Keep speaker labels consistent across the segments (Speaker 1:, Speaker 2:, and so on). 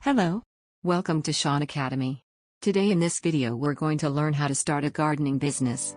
Speaker 1: Hello. Welcome to Shaun Academy. Today in this video we're going to learn how to start a gardening business.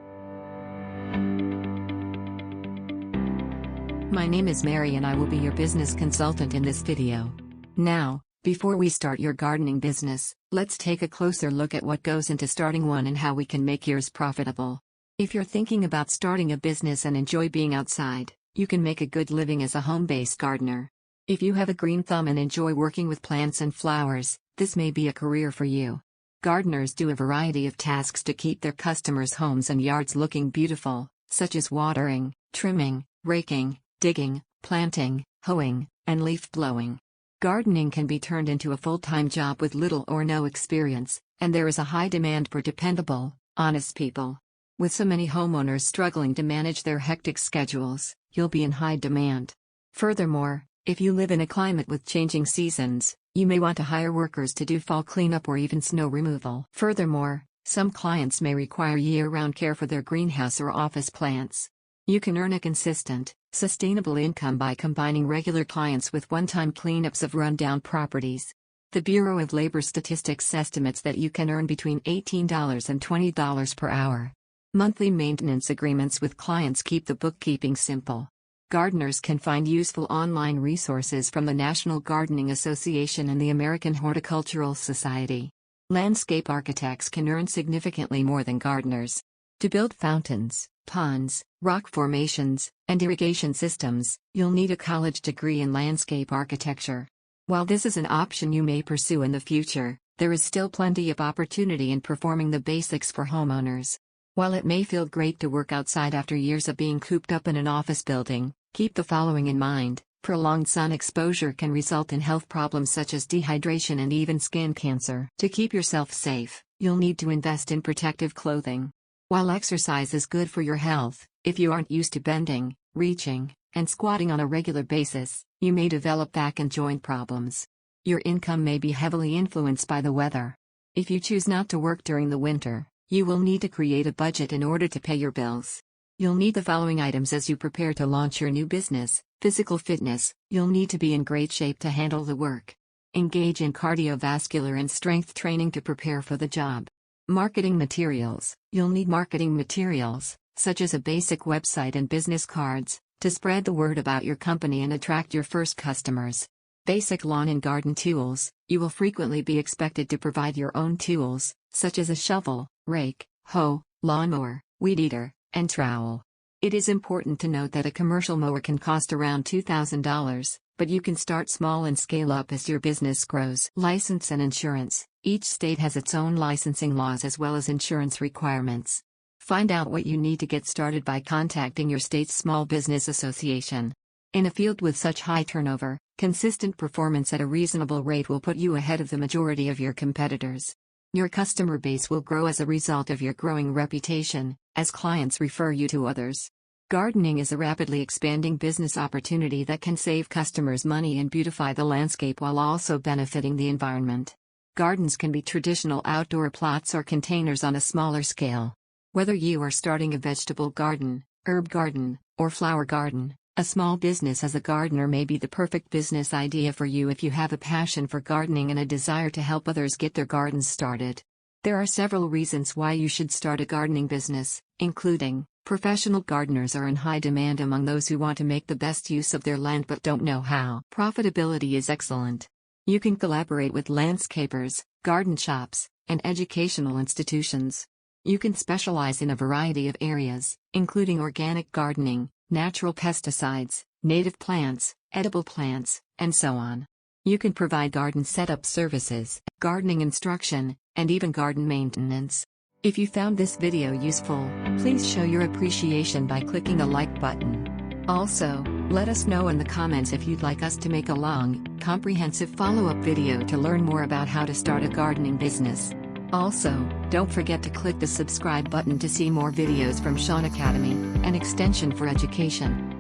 Speaker 1: My name is Mary and I will be your business consultant in this video. Now, before we start your gardening business, let's take a closer look at what goes into starting one and how we can make yours profitable. If you're thinking about starting a business and enjoy being outside, you can make a good living as a home-based gardener. If you have a green thumb and enjoy working with plants and flowers, this may be a career for you. Gardeners do a variety of tasks to keep their customers' homes and yards looking beautiful, such as watering, trimming, raking, digging, planting, hoeing, and leaf blowing. Gardening can be turned into a full-time job with little or no experience, and there is a high demand for dependable, honest people. With so many homeowners struggling to manage their hectic schedules, you'll be in high demand. Furthermore, if you live in a climate with changing seasons, you may want to hire workers to do fall cleanup or even snow removal. Furthermore, some clients may require year-round care for their greenhouse or office plants. You can earn a consistent, sustainable income by combining regular clients with one-time cleanups of rundown properties. The Bureau of Labor Statistics estimates that you can earn between $18 and $20 per hour. Monthly maintenance agreements with clients keep the bookkeeping simple. Gardeners can find useful online resources from the National Gardening Association and the American Horticultural Society. Landscape architects can earn significantly more than gardeners. To build fountains, ponds, rock formations, and irrigation systems, you'll need a college degree in landscape architecture. While this is an option you may pursue in the future, there is still plenty of opportunity in performing the basics for homeowners. While it may feel great to work outside after years of being cooped up in an office building, keep the following in mind: prolonged sun exposure can result in health problems such as dehydration and even skin cancer. To keep yourself safe, you'll need to invest in protective clothing. While exercise is good for your health, if you aren't used to bending, reaching, and squatting on a regular basis, you may develop back and joint problems. Your income may be heavily influenced by the weather. If you choose not to work during the winter, you will need to create a budget in order to pay your bills. You'll need the following items as you prepare to launch your new business. Physical fitness, you'll need to be in great shape to handle the work. Engage in cardiovascular and strength training to prepare for the job. Marketing materials, you'll need marketing materials, such as a basic website and business cards, to spread the word about your company and attract your first customers. Basic lawn and garden tools, you will frequently be expected to provide your own tools, such as a shovel, rake, hoe, lawnmower, weed eater, and trowel. It is important to note that a commercial mower can cost around $2,000, but you can start small and scale up as your business grows. License and insurance, each state has its own licensing laws as well as insurance requirements. Find out what you need to get started by contacting your state's Small Business Association. In a field with such high turnover, consistent performance at a reasonable rate will put you ahead of the majority of your competitors. Your customer base will grow as a result of your growing reputation, as clients refer you to others. Gardening is a rapidly expanding business opportunity that can save customers money and beautify the landscape while also benefiting the environment. Gardens can be traditional outdoor plots or containers on a smaller scale. Whether you are starting a vegetable garden, herb garden, or flower garden, a small business as a gardener may be the perfect business idea for you if you have a passion for gardening and a desire to help others get their gardens started. There are several reasons why you should start a gardening business, including, professional gardeners are in high demand among those who want to make the best use of their land but don't know how. Profitability is excellent. You can collaborate with landscapers, garden shops, and educational institutions. You can specialize in a variety of areas, including organic gardening, natural pesticides, native plants, edible plants, and so on. You can provide garden setup services, gardening instruction, and even garden maintenance. If you found this video useful, please show your appreciation by clicking the like button. Also, let us know in the comments if you'd like us to make a long, comprehensive follow-up video to learn more about how to start a gardening business. Also, don't forget to click the subscribe button to see more videos from Shaun Academy, an extension for education.